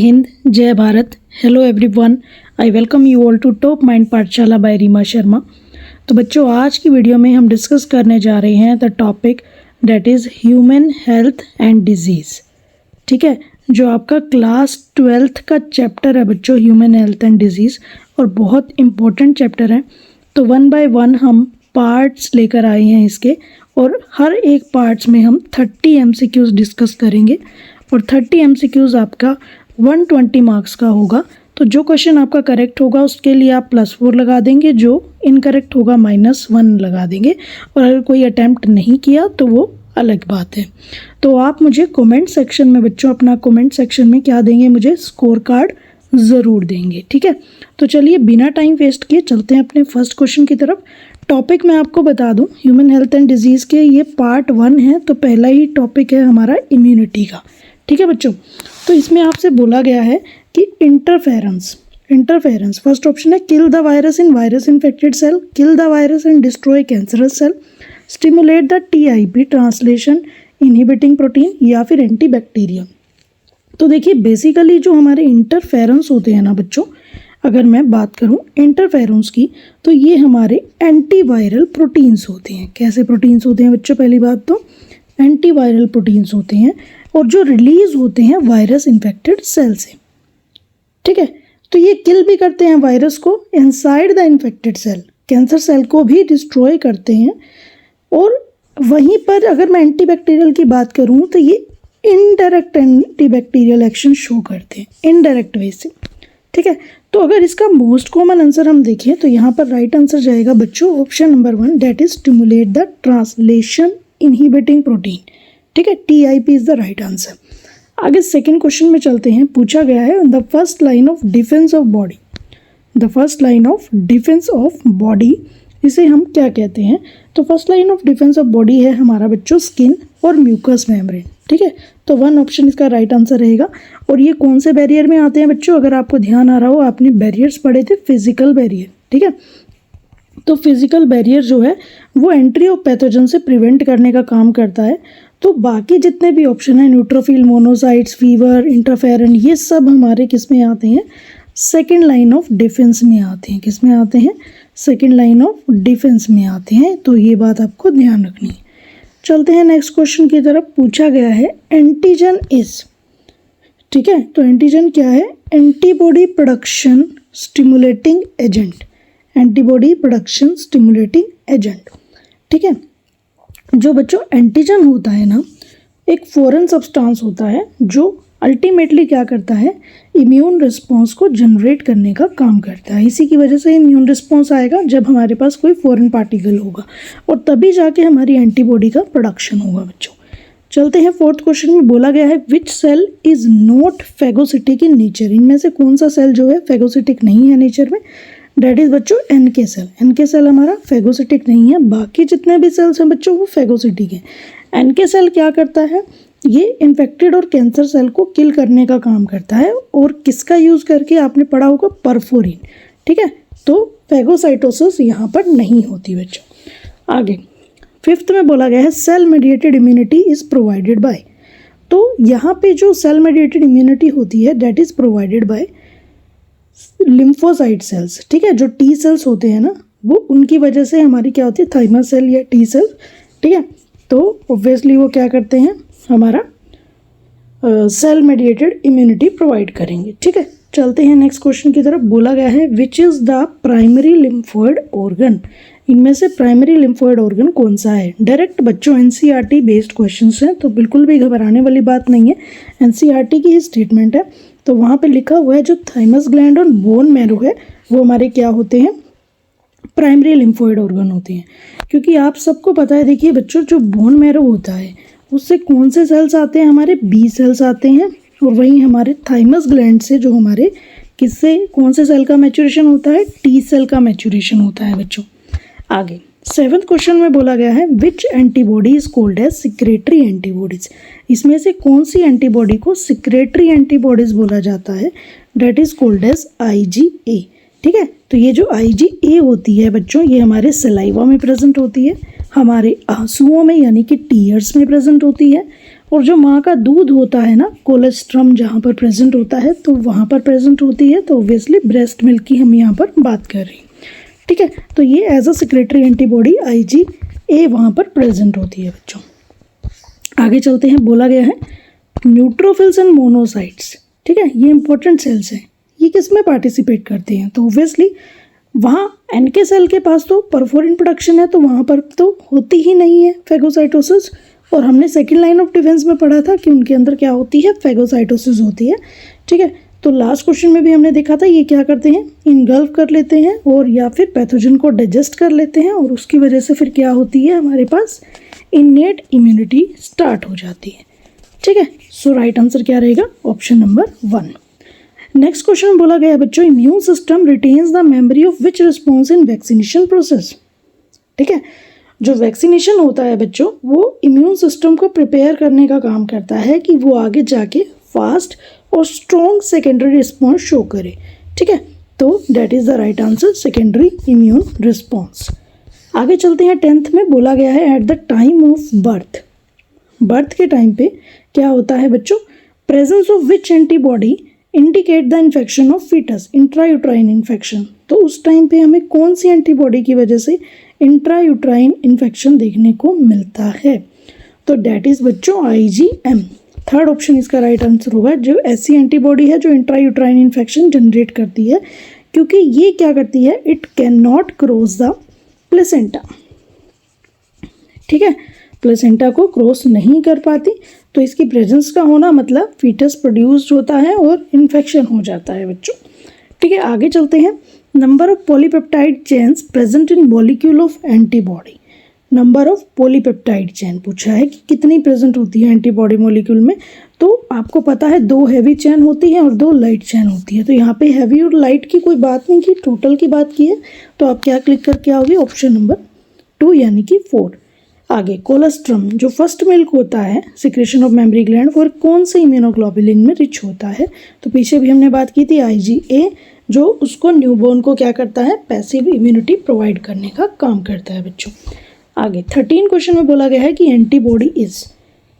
हिंद, जय Bharat. Hello everyone, I welcome you all to top mind Pathshala by Reema Sharma. तो बच्चों, आज की वीडियो में हम डिस्कस करने जा रहे हैं the topic that is human health and disease. ठीक है, जो आपका क्लास 12th का चैप्टर है बच्चों, ह्यूमन हेल्थ एंड डिजीज़, और बहुत इम्पोर्टेंट चैप्टर है। तो वन बाय वन हम पार्ट्स लेकर आए हैं इसके, और हर एक पार्ट्स में हम 30 MCQs डिस्कस करेंगे, और 30 MCQs आपका 120 मार्क्स का होगा। तो जो क्वेश्चन आपका करेक्ट होगा उसके लिए आप +4 लगा देंगे, जो इनकरेक्ट होगा -1 लगा देंगे, और अगर कोई अटैम्प्ट नहीं किया तो वो अलग बात है। तो आप मुझे कमेंट सेक्शन में बच्चों, अपना कमेंट सेक्शन में क्या देंगे, मुझे स्कोर कार्ड ज़रूर देंगे। ठीक है, तो चलिए बिना टाइम वेस्ट किए चलते हैं अपने फर्स्ट क्वेश्चन की तरफ। टॉपिक मैं आपको बता दूं, ह्यूमन हेल्थ एंड डिजीज़ के ये पार्ट 1 है, तो पहला ही टॉपिक है हमारा इम्यूनिटी का। ठीक है बच्चों, तो इसमें आपसे बोला गया है कि इंटरफेरेंस फर्स्ट ऑप्शन है, kill the virus in virus infected cell, kill the virus and destroy cancerous cell, stimulate the TIP translation inhibiting protein, या फिर एंटीबैक्टीरियल। तो देखिए, बेसिकली जो हमारे इंटरफेरेंस होते हैं ना बच्चों, अगर मैं बात करूं इंटरफेरेंस की, तो ये हमारे एंटीवायरल प्रोटीन्स होते हैं। कैसे प्रोटीन्स होते हैं बच्चों? पहली बात तो एंटीवायरल प्रोटीन्स होते हैं, और जो रिलीज होते हैं वायरस इन्फेक्टेड सेल से। ठीक है, तो ये किल भी करते हैं वायरस को inside the infected cell, cancer cell को भी डिस्ट्रॉय करते हैं। और वहीं पर अगर मैं एंटीबैक्टीरियल की बात करूं, तो ये इनडायरेक्ट एंटीबैक्टीरियल एक्शन शो करते हैं, इनडायरेक्ट वे से। ठीक है, तो अगर इसका मोस्ट कॉमन आंसर हम देखें तो यहाँ पर राइट आंसर जाएगा बच्चों option number 1, that is stimulate the translation inhibiting protein. ठीक है, TIP is the right answer. आगे सेकंड क्वेश्चन में चलते हैं। पूछा गया है the first line of defence of body, the first line of defence of body, इसे हम क्या कहते हैं? तो first line of defence of body है हमारा बच्चों स्किन और म्यूकस मेम्ब्रेन। ठीक है, तो 1 ऑप्शन इसका राइट आंसर रहेगा। और ये कौन से बैरियर में आते हैं बच्चों? अगर आपको ध्यान आ रहा हो, आपने बैरियर्स पढ़े थे, फिजिकल बैरियर। ठीक है, तो फिजिकल बैरियर जो है वो एंट्री ऑफ पैथोजन से प्रिवेंट करने का काम करता है। तो बाकी जितने भी ऑप्शन है, न्यूट्रोफिल, मोनोसाइट्स, फीवर, इंटरफेरन, ये सब हमारे किस में आते हैं? सेकेंड लाइन ऑफ डिफेंस में आते हैं। किस में आते हैं? सेकेंड लाइन ऑफ डिफेंस में आते हैं। तो ये बात आपको ध्यान रखनी है। चलते हैं नेक्स्ट क्वेश्चन की तरफ। पूछा गया है एंटीजन इज, ठीक है, तो एंटीजन क्या है? Antibody production stimulating agent, antibody production stimulating agent. ठीक है, जो बच्चों एंटीजन होता है ना, एक फॉरेन सब्सटेंस होता है जो अल्टीमेटली क्या करता है? इम्यून रिस्पॉन्स को जनरेट करने का काम करता है। इसी की वजह से इम्यून रिस्पॉन्स आएगा जब हमारे पास कोई फॉरेन पार्टिकल होगा, और तभी जाके हमारी एंटीबॉडी का प्रोडक्शन होगा बच्चों। चलते हैं फोर्थ क्वेश्चन में। बोला गया है which cell is not phagocytic in nature, इनमें से कौन सा सेल जो है फेगोसिटिक नहीं है नेचर में? डेट इज़ बच्चों NK सेल। NK सेल हमारा फेगोसिटिक नहीं है, बाकी जितने भी सेल्स हैं बच्चों वो फेगोसिटिक हैं। NK सेल क्या करता है? ये इन्फेक्टेड और कैंसर सेल को किल करने का काम करता है, और किसका यूज़ करके? आपने पढ़ा होगा परफोरिन। ठीक है, तो फेगोसाइटोसिस यहाँ पर नहीं होती बच्चों। आगे फिफ्थ में बोला गया है cell mediated immunity is provided by, तो यहाँ पे जो सेल मेडिएटेड इम्यूनिटी होती है that is provided by lymphocyte cells. ठीक है, जो T सेल्स होते हैं ना, वो उनकी वजह से हमारी क्या होती है? थाइमस सेल या T सेल। ठीक है, तो ऑब्वियसली वो क्या करते हैं? हमारा सेल मेडिएटेड इम्यूनिटी प्रोवाइड करेंगे। ठीक है, चलते हैं नेक्स्ट क्वेश्चन की तरफ। बोला गया है which is the primary lymphoid organ, इनमें से प्राइमरी लिम्फोइड ऑर्गन कौन सा है? डायरेक्ट बच्चों NCERT बेस्ड क्वेश्चंस हैं, तो बिल्कुल भी घबराने वाली बात नहीं है। NCERT की ही स्टेटमेंट है, तो वहाँ पे लिखा हुआ है जो थाइमस ग्लैंड और बोन मैरो है वो हमारे क्या होते हैं? प्राइमरी लिम्फोइड ऑर्गन होते हैं। क्योंकि आप सबको पता है, देखिए बच्चों, जो बोन मैरो होता है उससे कौन से सेल्स आते हैं? हमारे B सेल्स आते हैं, और वहीं हमारे थाइमस ग्लैंड से जो हमारे किससे कौन से सेल का मैच्योरेशन होता है? T सेल का मैच्योरेशन होता है बच्चों। आगे 7th क्वेश्चन में बोला गया है which antibody is called as secretory antibodies, इसमें से कौन सी एंटीबॉडी को सिक्रेटरी एंटीबॉडीज बोला जाता है? That is called as IgA। ठीक है, तो ये जो IgA होती है बच्चों, ये हमारे सलाइवा में प्रेजेंट होती है, हमारे आंसुओं में यानी कि टीयर्स में प्रेजेंट होती है, और जो माँ का दूध होता है ना, कोलेस्ट्रम जहाँ पर प्रेजेंट होता है तो वहाँ पर प्रेजेंट होती है, तो ऑब्वियसली ब्रेस्ट मिल्क की हम यहाँ पर बात कर रहे हैं। ठीक है, तो ये as a secretory antibody IgA वहाँ पर प्रेजेंट होती है बच्चों। आगे चलते हैं, बोला गया है न्यूट्रोफिल्स एंड मोनोसाइट्स। ठीक है, ये इंपॉर्टेंट सेल्स हैं, ये किस में पार्टिसिपेट करते हैं, तो ऑब्वियसली वहाँ NK सेल के पास तो परफोरिन प्रोडक्शन है, तो वहाँ पर तो होती ही नहीं है फेगोसाइटोसिस। और हमने सेकेंड लाइन ऑफ डिफेंस में पढ़ा था कि उनके अंदर क्या होती है, फेगोसाइटोसिस होती है। ठीक है, तो लास्ट क्वेश्चन में भी हमने देखा था ये क्या करते हैं, इनगल्फ कर लेते हैं और या फिर पैथोजन को डाइजेस्ट कर लेते हैं, और उसकी वजह से फिर क्या होती है, हमारे पास इनेट इम्यूनिटी स्टार्ट हो जाती है। ठीक है, सो राइट आंसर क्या रहेगा, ऑप्शन नंबर 1। नेक्स्ट क्वेश्चन में बोला गया बच्चों, immune system retains the memory of which response in vaccination process. ठीक है, जो वैक्सीनेशन होता है बच्चों, वो इम्यून सिस्टम को प्रिपेयर करने का काम करता है कि वो आगे जाके फास्ट और स्ट्रॉन्ग सेकेंडरी रिस्पॉन्स शो करे। ठीक है, तो that is the right answer, secondary immune response. आगे चलते हैं, 10th में बोला गया है at the time of birth. Birth के टाइम पे क्या होता है बच्चों, presence of which antibody indicate the infection of foetus, intrauterine infection. तो उस टाइम पे हमें कौन सी एंटीबॉडी की वजह से इंट्रायूट्राइन इन्फेक्शन देखने को मिलता है, तो डैट इज बच्चों IgM। थर्ड ऑप्शन इसका राइट आंसर होगा, जो ऐसी एंटीबॉडी है जो इंट्रायूट्राइन इन्फेक्शन जनरेट करती है, क्योंकि ये क्या करती है, it can not cross the placenta. ठीक है, प्लेसेंटा को क्रॉस नहीं कर पाती, तो इसकी प्रेजेंस का होना मतलब फीटस प्रोड्यूस्ड होता है और इन्फेक्शन हो जाता है बच्चों। ठीक है, आगे चलते हैं, number of polypeptide chains present in molecule of antibody. Number of polypeptide chain पूछा है कि कितनी प्रेजेंट होती है एंटीबॉडी मॉलिक्यूल में, तो आपको पता है 2 हैवी चेन होती है और 2 लाइट चेन होती है, तो यहाँ पे हैवी और लाइट की कोई बात नहीं की, टोटल की बात की है, तो आप क्या क्लिक करके आओगे, ऑप्शन नंबर 2 यानी कि 4। आगे, कोलेस्ट्रम जो फर्स्ट मिल्क होता है सिक्रेशन ऑफ मेमरी ग्लैंड, और कौन से इम्यूनोग्लोबुलिन में रिच होता है, तो पीछे भी हमने बात की थी IgA, जो उसको न्यूबॉर्न को क्या करता है, पैसिव इम्यूनिटी प्रोवाइड करने का काम करता है बच्चों। आगे 13 क्वेश्चन में बोला गया है कि एंटीबॉडी इज,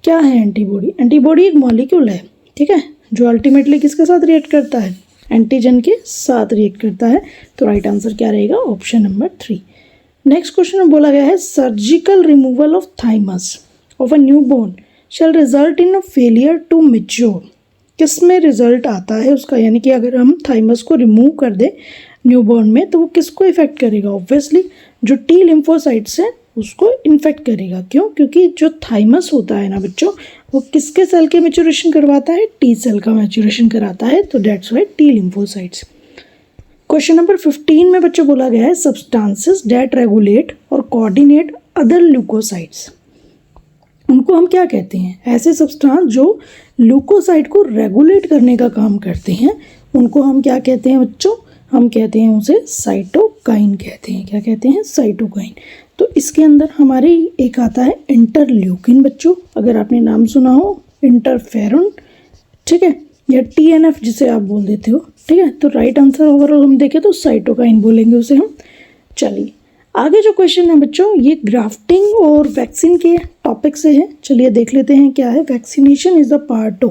क्या है एंटीबॉडी, एंटीबॉडी एक मॉलिक्यूल है। ठीक है, जो अल्टीमेटली किसके साथ रिएक्ट करता है, एंटीजन के साथ रिएक्ट करता है, तो राइट आंसर क्या रहेगा, ऑप्शन नंबर 3। नेक्स्ट क्वेश्चन में बोला गया है surgical removal of thymus of a newborn shall result in a failure to mature. किस में रिजल्ट आता है उसका, यानी कि अगर हम थाइमस को रिमूव कर दें न्यूबॉर्न में, तो वो किसको इफेक्ट करेगा, ऑब्वियसली जो T लिम्फोसाइट्स हैं उसको इन्फेक्ट करेगा। क्यों, क्योंकि जो थाइमस होता है ना बच्चों, वो किसके सेल के मैच्योरेशन करवाता है, T सेल का मैच्योरेशन कराता है, तो that's why T lymphocytes. Question number 15 में बच्चों बोला गया है सब्सटेंसेस दैट रेगुलेट और कोऑर्डिनेट अदर ल्यूकोसाइट्स। उनको हम क्या कहते हैं, ऐसे सब्सटेंस जो ल्यूकोसाइट को रेगुलेट करने का काम करते हैं, उनको हम क्या कहते हैं बच्चों, हम कहते हैं उसे साइटोकाइन कहते हैं। क्या कहते हैं, साइटोकाइन। तो इसके अंदर हमारे एक आता है इंटरल्यूकिन बच्चों, अगर आपने नाम सुना हो, इंटरफेरॉन, ठीक है, या TNF जिसे आप बोल देते हो। ठीक है, तो राइट आंसर ओवरऑल हम देखें तो साइटोकाइन बोलेंगे उसे हम। चलिए आगे जो क्वेश्चन है बच्चों, ये ग्राफ्टिंग और वैक्सीन के टॉपिक से है। चलिए देख लेते हैं क्या है। Vaccination is a part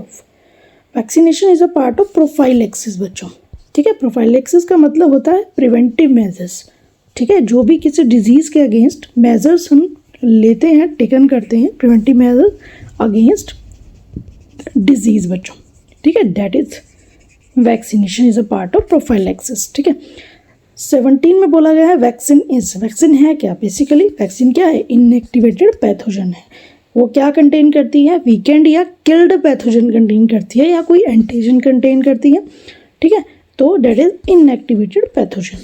of prophylaxis बच्चों। ठीक है, प्रोफाइलैक्सिस का मतलब होता है प्रिवेंटिव मेजर्स। ठीक है, जो भी किसी डिजीज़ के अगेंस्ट मेजर्स हम लेते हैं, टेकन करते हैं, प्रिवेंटिव मेजर्स अगेंस्ट डिजीज़ बच्चों। ठीक है, that is vaccination is a part of prophylaxis. ठीक है, 17 में बोला गया है वैक्सीन है क्या, बेसिकली वैक्सीन क्या है, इनएक्टिवेटेड पैथोजन है। वो क्या कंटेन करती है, वीकेंड या किल्ड पैथोजन कंटेन करती है, या कोई एंटीजन कंटेन करती है। ठीक है, तो दैट इज इनएक्टिवेटेड पैथोजन।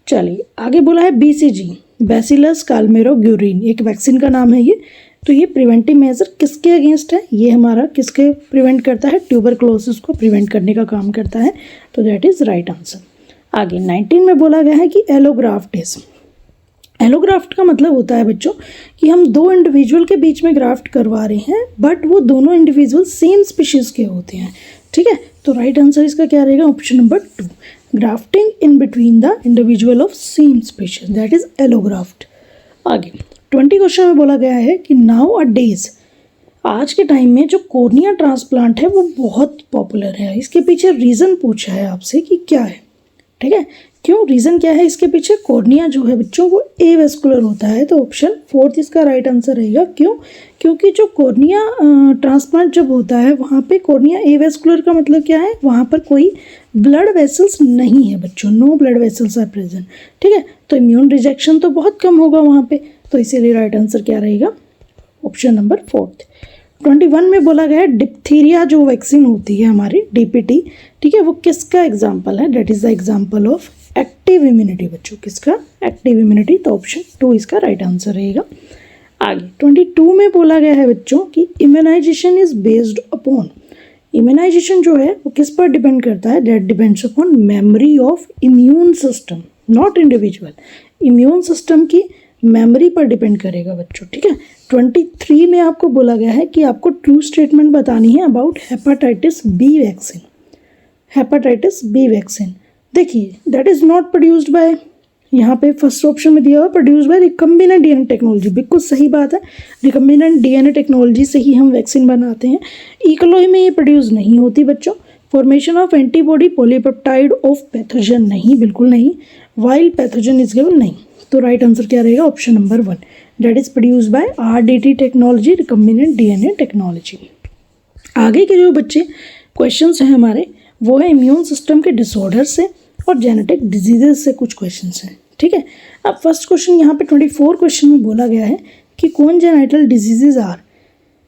चलिए आगे बोला है BCG, बैसिलस काल्मेरोग्यूरिन, एक वैक्सीन का नाम है ये। तो ये प्रिवेंटिव मेजर किसके अगेंस्ट है, ये हमारा किसके प्रिवेंट करता है, ट्यूबरक्लोसिस को प्रिवेंट करने का काम करता है, तो दैट इज राइट आंसर। आगे 19 में बोला गया है कि एलोग्राफ्ट का मतलब होता है बच्चों कि हम 2 इंडिविजुअल के बीच में ग्राफ्ट करवा रहे हैं, बट वो दोनों इंडिविजुअल सेम स्पीशीज के होते हैं। ठीक है, तो राइट आंसर इसका क्या रहेगा, option number 2, grafting in between the individual of same species, that is allograft. आगे 20 क्वेश्चन में बोला गया है कि नाउ अ डेज आज के टाइम में जो कॉर्निया ट्रांसप्लांट है वो बहुत पॉपुलर है। इसके पीछे रीज़न पूछा है आपसे कि क्या है, ठीक है, क्यों, रीज़न क्या है इसके पीछे। कॉर्निया जो है बच्चों वो एवेस्कुलर होता है, तो ऑप्शन 4 इसका राइट आंसर रहेगा। क्यों, क्योंकि जो कॉर्निया ट्रांसप्लांट जब होता है वहाँ पे कॉर्निया एवेस्कुलर का मतलब क्या है, वहाँ पर कोई ब्लड वेसल्स नहीं है बच्चों, no blood vessels are present, ठीक है, तो इम्यून रिजेक्शन तो बहुत कम होगा वहाँ पे, तो इसीलिए राइट आंसर क्या रहेगा, ऑप्शन नंबर 4। 21 में बोला गया है डिप्थीरिया जो वैक्सीन होती है हमारी DPT, ठीक है, वो किसका एग्जाम्पल है, that is the example of active immunity बच्चों, किसका, एक्टिव इम्यूनिटी, तो ऑप्शन 2 इसका राइट आंसर रहेगा। आगे 22 में बोला गया है बच्चों कि immunization is based upon, immunization जो है वो किस पर डिपेंड करता है, that depends upon memory of immune system, not individual, immune system की मेमोरी पर डिपेंड करेगा बच्चों, ठीक है। 23 में आपको बोला गया है कि आपको ट्रू स्टेटमेंट बतानी है about hepatitis B vaccine, hepatitis B vaccine, देखिए that is not produced by, यहाँ पे फर्स्ट ऑप्शन में दिया हुआ produce by recombinant DNA technology, बिल्कुल सही बात है, रिकम्बिनेंट DNA टेक्नोलॉजी से ही हम वैक्सीन बनाते हैं। इकोलॉजी में ये प्रोड्यूस नहीं होती बच्चों। Formation of antibody polypeptide of pathogen नहीं, बिल्कुल नहीं। वाइल पैथोजन इज गिवन नहीं, तो राइट आंसर क्या रहेगा, option number 1, that is produce by RDT technology, recombinant DNA technology. आगे के जो बच्चे क्वेश्चंस हैं हमारे वो है इम्यून सिस्टम के डिसऑर्डर से और जेनेटिक डिजीजेस से कुछ क्वेश्चंस हैं, ठीक है। अब फर्स्ट क्वेश्चन यहाँ पे 24 क्वेश्चन में बोला गया है कि congenital diseases are,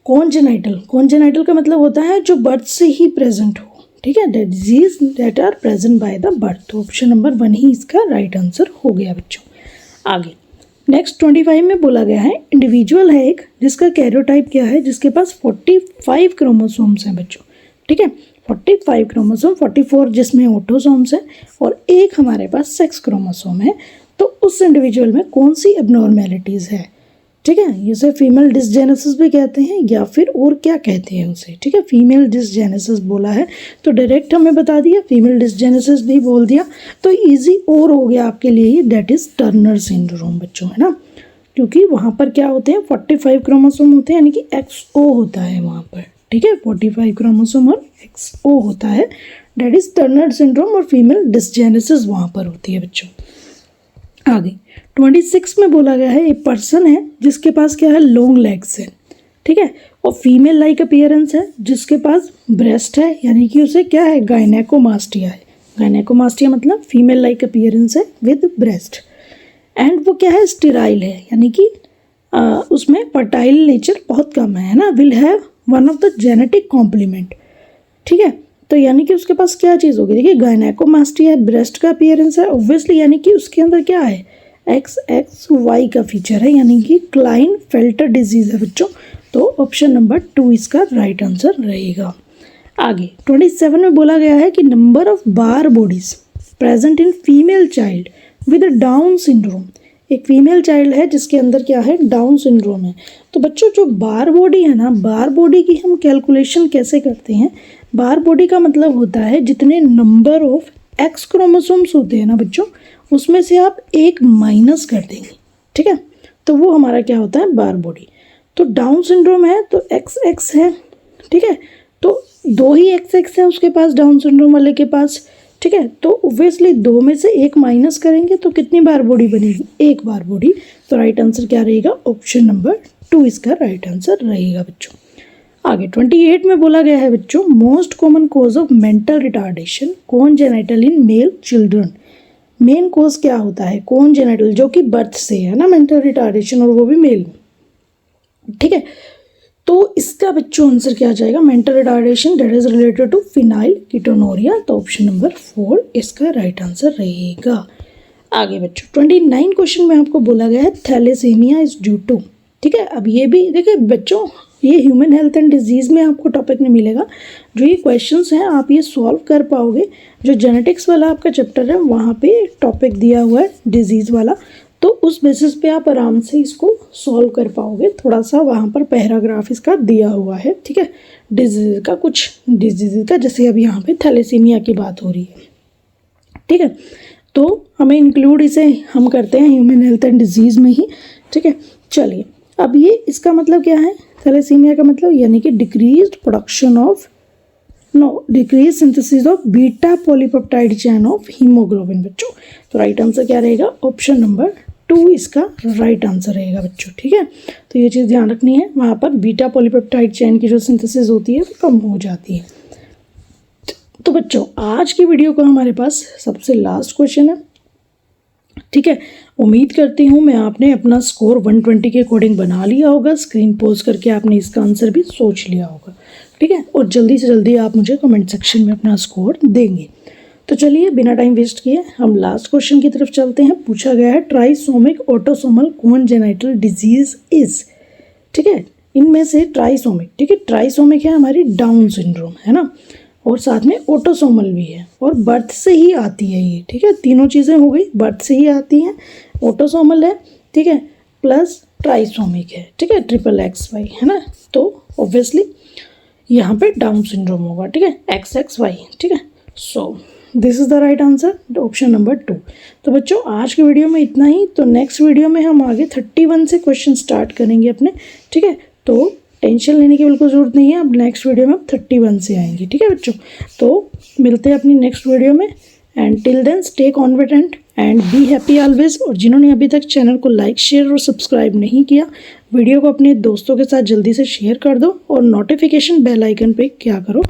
congenital, congenital का मतलब होता है जो बर्थ से ही प्रेजेंट हो, ठीक है, disease that are present by the birth, तो ऑप्शन नंबर 1 ही इसका राइट आंसर हो गया बच्चों। आगे नेक्स्ट 25 में बोला गया है इंडिविजुअल है एक जिसका कैरियोटाइप क्या है, जिसके पास 45 क्रोमोसोम्स हैं बच्चों, ठीक है, 45 क्रोमोसोम, 44 जिसमें ऑटोसोम्स हैं और एक हमारे पास सेक्स क्रोमोसोम है, तो उस इंडिविजुअल में कौन सी एबनॉर्मेलिटीज़ है, ठीक है, इसे फीमेल डिसजेनेसिस भी कहते हैं या फिर और क्या कहते हैं उसे, ठीक है, फीमेल डिसजेनेसिस बोला है तो डायरेक्ट हमें बता दिया, फीमेल डिसजेनेसिस भी बोल दिया तो इजी और हो गया आपके लिए ये, दैट इज़ टर्नर सिंड्रोम बच्चों, है ना, क्योंकि वहाँ पर क्या होते हैं 45 क्रोमोसोम होते हैं, यानी कि XO होता है वहाँ पर, ठीक है, 45 क्रोमोसोम और XO होता है, दैट इज टर्नर सिंड्रोम, और फीमेल डिसजेनेसिस वहाँ पर होती है बच्चों। आगे 26 में बोला गया है एक पर्सन है जिसके पास क्या है, लॉन्ग लेग्स है, ठीक है, और फीमेल लाइक अपीयरेंस है, जिसके पास ब्रेस्ट है, यानी कि उसे क्या है, गायनेकोमास्टिया है, गायनेकोमास्टिया मतलब फीमेल लाइक अपीयरेंस है विद ब्रेस्ट, एंड वो क्या है, स्टेराइल है, यानी कि उसमें फर्टाइल नेचर बहुत कम है ना, will have one of the genetic complement, ठीक है, तो यानी कि उसके पास क्या चीज़ होगी, देखिए गायनेकोमास्टिया है, ब्रेस्ट का अपीयरेंस है ऑब्वियसली, यानी कि उसके अंदर क्या है, XXY का फीचर है, यानी कि क्लाइनफेल्टर डिजीज़ है बच्चों, तो ऑप्शन नंबर 2 इसका राइट आंसर रहेगा। आगे 27 में बोला गया है कि number of bar bodies present in female child with down syndrome, एक फीमेल चाइल्ड है जिसके अंदर क्या है, डाउन सिंड्रोम है, तो बच्चों जो बार बॉडी है ना, बार बॉडी की हम कैलकुलेशन कैसे करते हैं, बार बॉडी का मतलब होता है जितने नंबर ऑफ X क्रोमोसोम्स होते हैं ना बच्चों, उसमें से आप एक माइनस कर देंगे, ठीक है, तो वो हमारा क्या होता है, बार बॉडी। तो डाउन सिंड्रोम है तो XX है, ठीक है, तो 2 ही XX है उसके पास, डाउन सिंड्रोम वाले के पास, ठीक है, तो ऑब्वियसली 2 में से एक माइनस करेंगे तो कितनी बार बॉडी बनेगी, एक बार बॉडी, तो राइट आंसर क्या रहेगा, ऑप्शन नंबर 2 इसका राइट आंसर रहेगा बच्चों। आगे 28 में बोला गया है बच्चों most common cause of mental retardation congenital in male children, main cause क्या होता है, कॉन्जेनाइटल जो कि बर्थ से है ना, मेंटल रिटार्डेशन, और वो भी मेल में, ठीक है, तो इसका बच्चों आंसर क्या आ जाएगा, mental retardation that is related to phenyl ketonuria, तो ऑप्शन नंबर 4 इसका राइट आंसर रहेगा। आगे बच्चों 29 क्वेश्चन में आपको बोला गया है थैलेसीमिया इज ड्यू टू, ठीक है, अब ये भी देखिए बच्चों, ये ह्यूमन हेल्थ एंड डिजीज़ में आपको टॉपिक नहीं मिलेगा, जो ये क्वेश्चंस हैं आप ये सॉल्व कर पाओगे, जो जेनेटिक्स वाला आपका चैप्टर है वहाँ पे टॉपिक दिया हुआ है डिजीज़ वाला, तो उस बेसिस पे आप आराम से इसको सॉल्व कर पाओगे, थोड़ा सा वहाँ पर पैराग्राफ इसका दिया हुआ है, ठीक है, डिजीज़ का, कुछ डिजीज़ का, जैसे अब यहाँ पे थैलेसीमिया की बात हो रही है, ठीक है, तो हमें इंक्लूड इसे हम करते हैं ह्यूमन हेल्थ एंड डिजीज़ में ही, ठीक है। चलिए अब ये इसका मतलब क्या है, थैलेसीमिया का मतलब यानी कि decreased production of decrease synthesis of beta polypeptide chain of haemoglobin बच्चों। तो राइट आंसर क्या रहेगा? ऑप्शन नंबर 2 इसका राइट आंसर रहेगा बच्चों। ठीक है, तो ये चीज़ ध्यान रखनी है, वहाँ पर बीटा पॉलीपेप्टाइड चेन की जो सिंथेसिस होती है वो कम हो जाती है। तो बच्चों आज की वीडियो का हमारे पास सबसे लास्ट क्वेश्चन है। ठीक है, उम्मीद करती हूँ मैं आपने अपना स्कोर 120 के अकॉर्डिंग बना लिया होगा। स्क्रीन पॉज करके आपने इसका आंसर भी सोच लिया होगा। ठीक है, और जल्दी से जल्दी आप मुझे कमेंट सेक्शन में अपना स्कोर देंगे। तो चलिए बिना टाइम वेस्ट किए हम लास्ट क्वेश्चन की तरफ चलते हैं। पूछा गया है trisomic autosomal congenital disease is. ठीक है, इनमें से ट्राइसोमिक, ठीक है, ट्राइसोमिक है हमारी डाउन सिंड्रोम, है ना, और साथ में ऑटोसोमल भी है और बर्थ से ही आती है ये। ठीक है, तीनों चीज़ें हो गई, बर्थ से ही आती हैं, ऑटोसोमल है, ठीक है, प्लस ट्राइसोमिक है। ठीक है, XXY है ना, तो ऑब्वियसली यहाँ पे डाउन सिंड्रोम होगा। ठीक है, XXY। ठीक है, so this is the right answer, option number 2। तो बच्चों आज की वीडियो में इतना ही। तो नेक्स्ट वीडियो में हम आगे 31 से क्वेश्चन स्टार्ट करेंगे अपने। ठीक है, तो टेंशन लेने की बिल्कुल ज़रूरत नहीं है, अब नेक्स्ट वीडियो में हम 31 से आएंगे। ठीक है बच्चों, तो मिलते हैं अपनी नेक्स्ट वीडियो में। And till then stay confident and be happy always. और जिन्होंने अभी तक चैनल को लाइक, शेयर और सब्सक्राइब नहीं किया, वीडियो को अपने दोस्तों के साथ जल्दी से शेयर कर दो और नोटिफिकेशन बेल आइकन पे क्या करो,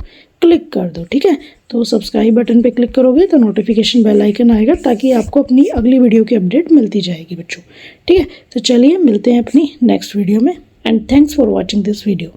क्लिक कर दो। ठीक है, तो सब्सक्राइब बटन पे क्लिक करोगे तो नोटिफिकेशन बेल आइकन आएगा ताकि आपको अपनी अगली वीडियो की अपडेट मिलती जाएगी बच्चों। ठीक है, तो चलिए मिलते हैं अपनी नेक्स्ट वीडियो में and thanks for watching this video.